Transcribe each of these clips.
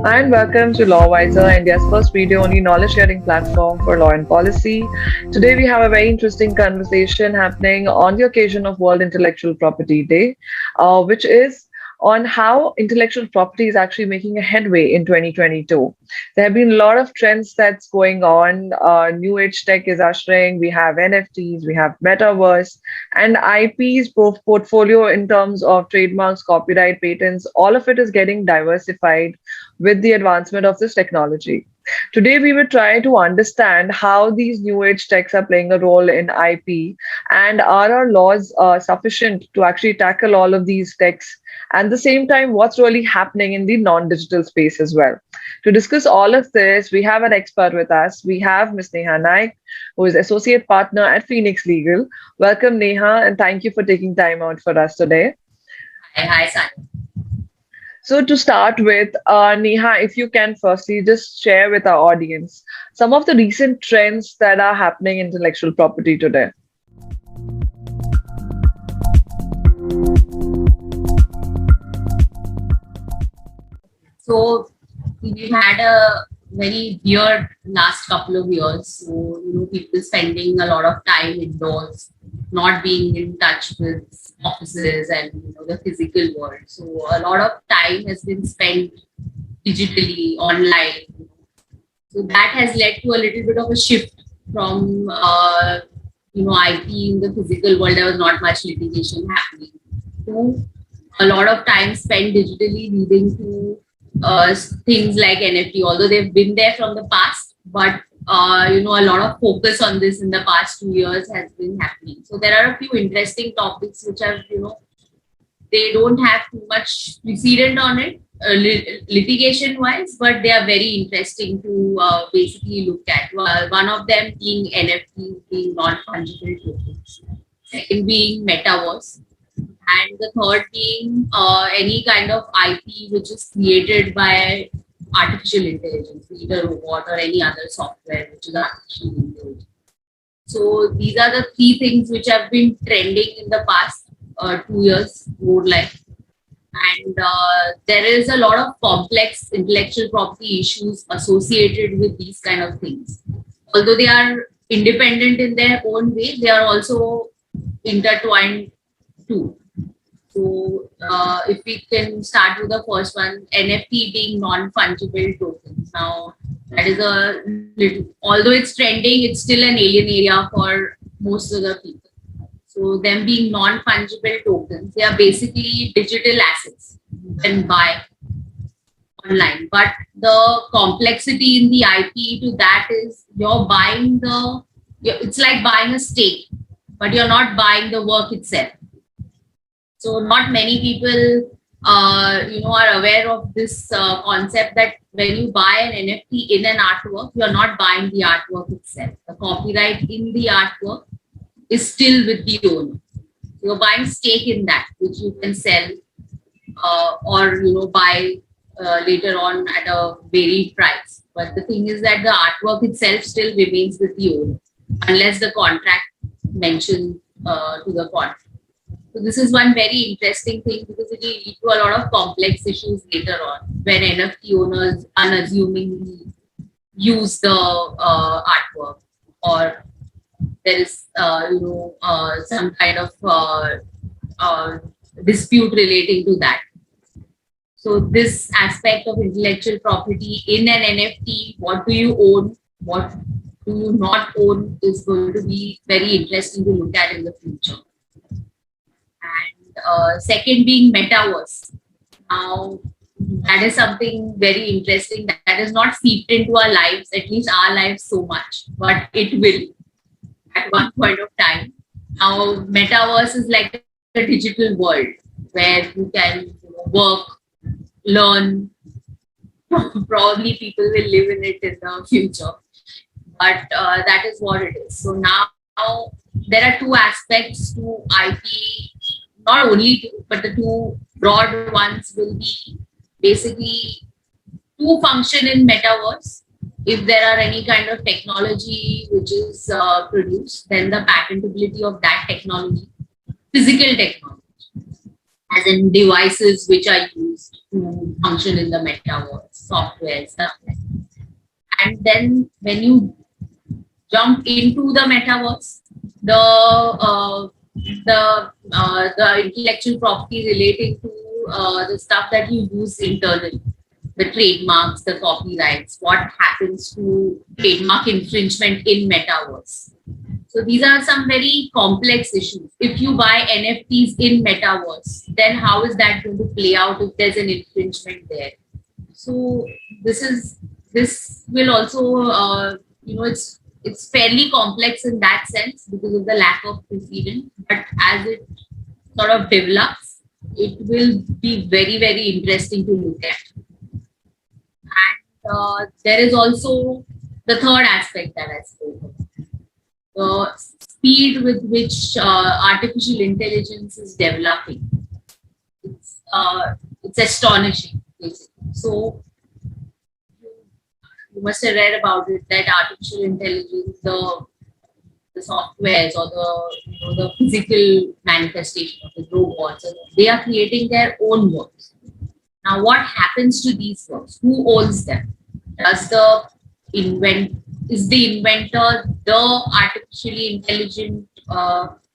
And welcome to LawWiser, India's first video-only knowledge-sharing platform for law and policy. Today we have a very interesting conversation happening on the occasion of World Intellectual Property Day, which is on how intellectual property is actually making a headway in 2022. There have been a lot of trends that's going on. New age tech is ushering. We have NFTs, we have Metaverse, and IP's portfolio in terms of trademarks, copyright, patents. All of it is getting diversified with the advancement of this technology. Today, we will try to understand how these new age techs are playing a role in IP and are our laws sufficient to actually tackle all of these techs. And at the same time, what's really happening in the non digital space as well. To discuss all of this, we have an expert with us. We have Ms. Neha Naik, who is Associate Partner at Phoenix Legal. Welcome, Neha, and thank you for taking time out for us today. Hi, Sania. So, to start with, Neha, if you can firstly just share with our audience some of the recent trends that are happening in intellectual property today. So we've had a very weird last couple of years. So, people spending a lot of time indoors, not being in touch with offices and the physical world. So a lot of time has been spent digitally, online. So that has led to a little bit of a shift from IP in the physical world. There was not much litigation happening to a lot of time spent digitally, leading to things like NFT, although they've been there from the past, but a lot of focus on this in the past 2 years has been happening. So there are a few interesting topics which are, they don't have too much precedent on it, litigation wise, but they are very interesting to basically look at. One of them being NFTs, being non-fungible tokens. Second being Metaverse, and the third being any kind of IP which is created by artificial intelligence, either robot or any other software which is artificial intelligence. So these are the three things which have been trending in the past 2 years, more like. And there is a lot of complex intellectual property issues associated with these kind of things. Although they are independent in their own way, they are also intertwined too. So if we can start with the first one, NFT being non-fungible tokens. Now that is a little, although it's trending, it's still an alien area for most of the people. So them being non-fungible tokens, they are basically digital assets you can buy online. But the complexity in the IP to that is you're buying it's like buying a stake, but you're not buying the work itself. So not many people, are aware of this concept that when you buy an NFT in an artwork, you're not buying the artwork itself. The copyright in the artwork is still with the owner. You're buying stake in that, which you can sell or buy later on at a varied price. But the thing is that the artwork itself still remains with the owner, unless the contract mentions to the contract. So this is one very interesting thing because it will lead to a lot of complex issues later on when NFT owners unassumingly use the artwork, or there is some kind of dispute relating to that. So this aspect of intellectual property in an NFT, what do you own, what do you not own, is going to be very interesting to look at in the future. And second being Metaverse. Now that is something very interesting that is not seeped into our lives, at least our lives so much, but it will at one point of time. Now Metaverse is like a digital world where you can work, learn. Probably people will live in it in the future, but that is what it is. So now there are two aspects to IP, not only two, but the two broad ones will be basically two function in Metaverse. If there are any kind of technology which is produced, then the patentability of that technology, physical technology, as in devices which are used to function in the Metaverse. software, stuff like that. And then when you jump into the metaverse, the intellectual property relating to the stuff that you use internally, the trademarks, the copyrights, what happens to trademark infringement in metaverse. So these are some very complex issues. If you buy NFTs in metaverse, then how is that going to play out if there's an infringement there? So this will also it's fairly complex in that sense because of the lack of precedent. But as it sort of develops, it will be very interesting to look at. And there is also the third aspect that I spoke about, the speed with which artificial intelligence is developing. It's astonishing, basically. So you must have read about it that artificial intelligence, the softwares or the physical manifestation of the robots, they are creating their own works. Now, what happens to these works? Who owns them? Does the is the inventor the artificially intelligent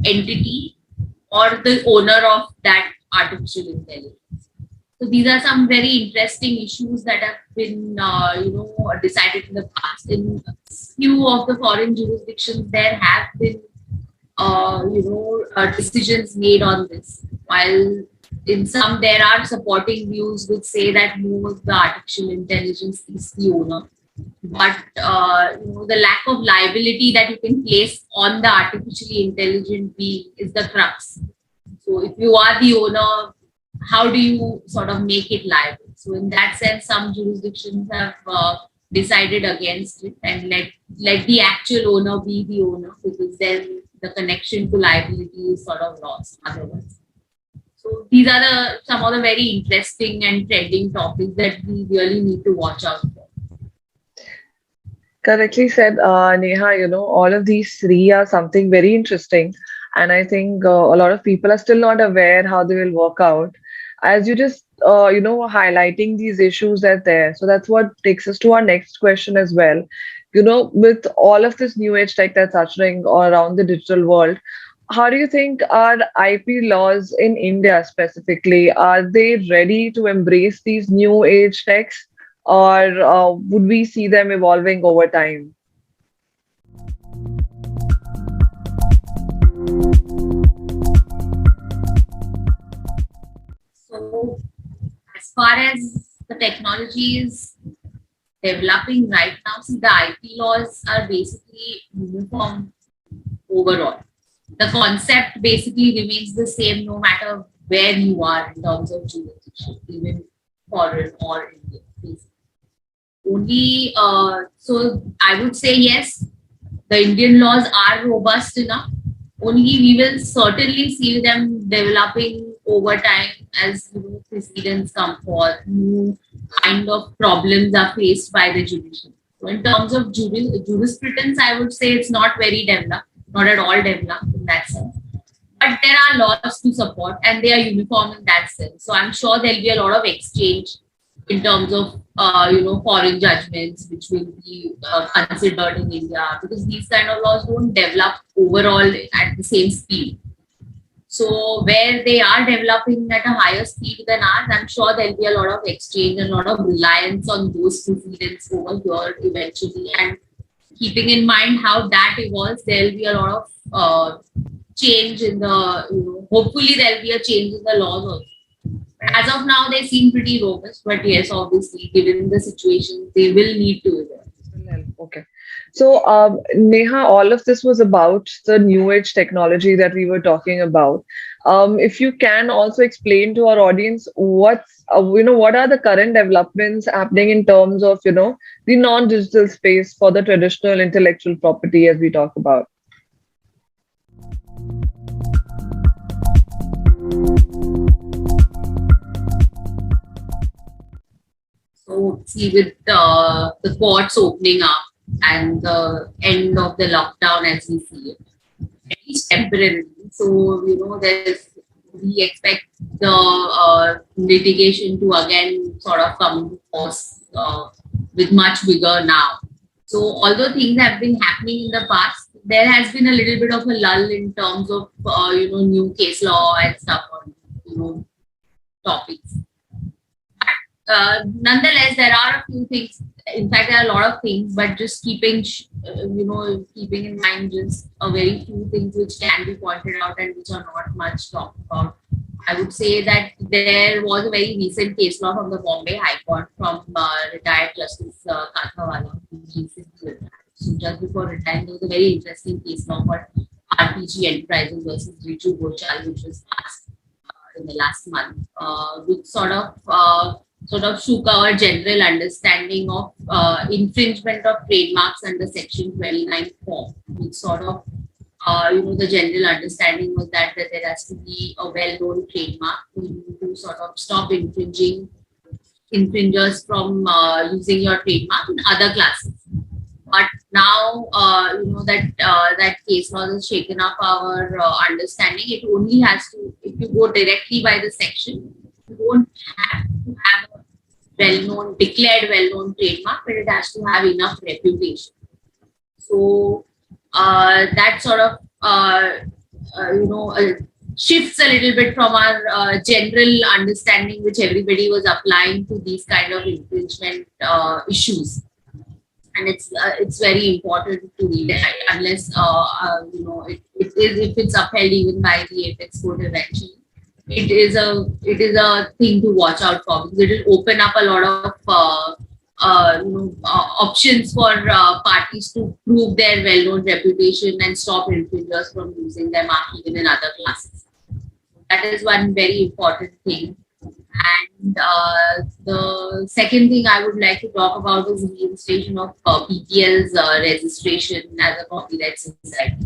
entity or the owner of that artificial intelligence? So these are some very interesting issues that have been, decided in the past. In few of the foreign jurisdictions, there have been, decisions made on this. While in some, there are supporting views which say that no, the artificial intelligence is the owner. But the lack of liability that you can place on the artificially intelligent being is the crux. So if you are the owner, how do you sort of make it liable? So in that sense, some jurisdictions have decided against it and let the actual owner be the owner, because then the connection to liability is sort of lost otherwise. So these are some of the very interesting and trending topics that we really need to watch out for. Correctly said, Neha. All of these three are something very interesting. And I think a lot of people are still not aware how they will work out. As you just, highlighting these issues that there. So that's what takes us to our next question as well. With all of this new age tech that's ushering around the digital world, how do you think our IP laws in India specifically, are they ready to embrace these new age techs, or would we see them evolving over time? So as far as the technology is developing right now, see, the IP laws are basically uniform overall. The concept basically remains the same no matter where you are in terms of jurisdiction, even foreign or Indian. Basically. Only, so I would say yes, the Indian laws are robust enough. Only we will certainly see them developing over time as precedents come forth, new kind of problems are faced by the judiciary. So in terms of jurisprudence, I would say it's not very developed, not at all developed in that sense. But there are laws to support and they are uniform in that sense. So I'm sure there'll be a lot of exchange in terms of foreign judgments which will be considered in India, because these kind of laws don't develop overall at the same speed. So where they are developing at a higher speed than ours, I'm sure there'll be a lot of exchange and a lot of reliance on those precedents over here eventually. And keeping in mind how that evolves, there'll be a lot of change in the, hopefully there'll be a change in the laws also. As of now, they seem pretty robust, but yes, obviously, given the situation, they will need to evolve. Okay. So, Neha, all of this was about the new age technology that we were talking about. If you can also explain to our audience what are the current developments happening in terms of, the non-digital space for the traditional intellectual property as we talk about. So, see, with the courts opening up and the end of the lockdown as we see it, at least temporarily. So, we expect the litigation to again sort of come to force with much vigor now. So although things have been happening in the past, there has been a little bit of a lull in terms of new case law and stuff on topics. Nonetheless, there are a few things. In fact, there are a lot of things, but just keeping in mind just a very few things which can be pointed out and which are not much talked about. I would say that there was a very recent case law from the Bombay High Court from retired Justice Kathawala, who recently retired. So just before retiring, there was a very interesting case law called RPG Enterprises versus Riju Gochal, which was passed in the last month, which sort of shook our general understanding of infringement of trademarks under Section 29 form, which sort of the general understanding was that there has to be a well-known trademark to sort of stop infringers from using your trademark in other classes. But now, that case law has shaken up our understanding. It only has to, if you go directly by the section, you don't have to have a declared well-known trademark, but it has to have enough reputation. So that sort of, shifts a little bit from our general understanding, which everybody was applying to these kind of infringement issues. And it's very important to read it, unless if it's upheld even by the apex court eventually. It is a thing to watch out for, because it will open up a lot of options for parties to prove their well-known reputation and stop infringers from using their mark even in other classes. That is one very important thing. And the second thing I would like to talk about is reinstatement of PPL's registration as a copyright society.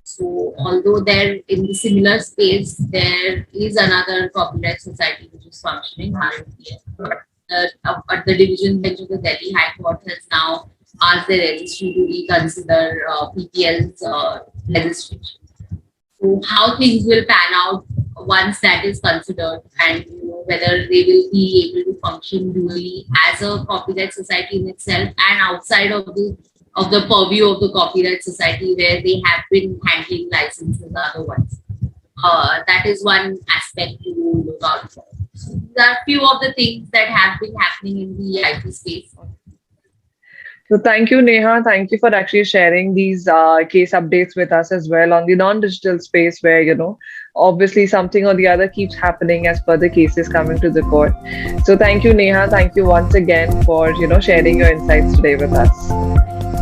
So although there in the similar space, there is another copyright society which is functioning, RMPL. But the division bench of the Delhi High Court has now asked the registry to reconsider PPL's registration. So how things will pan out once that is considered, and whether they will be able to function dually as a copyright society in itself and outside of the purview of the copyright society where they have been handling licenses otherwise. That is one aspect to look out for. So there are a few of the things that have been happening in the IT space. So thank you, Neha. Thank you for actually sharing these case updates with us as well on the non-digital space where, obviously something or the other keeps happening as per the cases coming to the court. So thank you, Neha. Thank you once again for, sharing your insights today with us.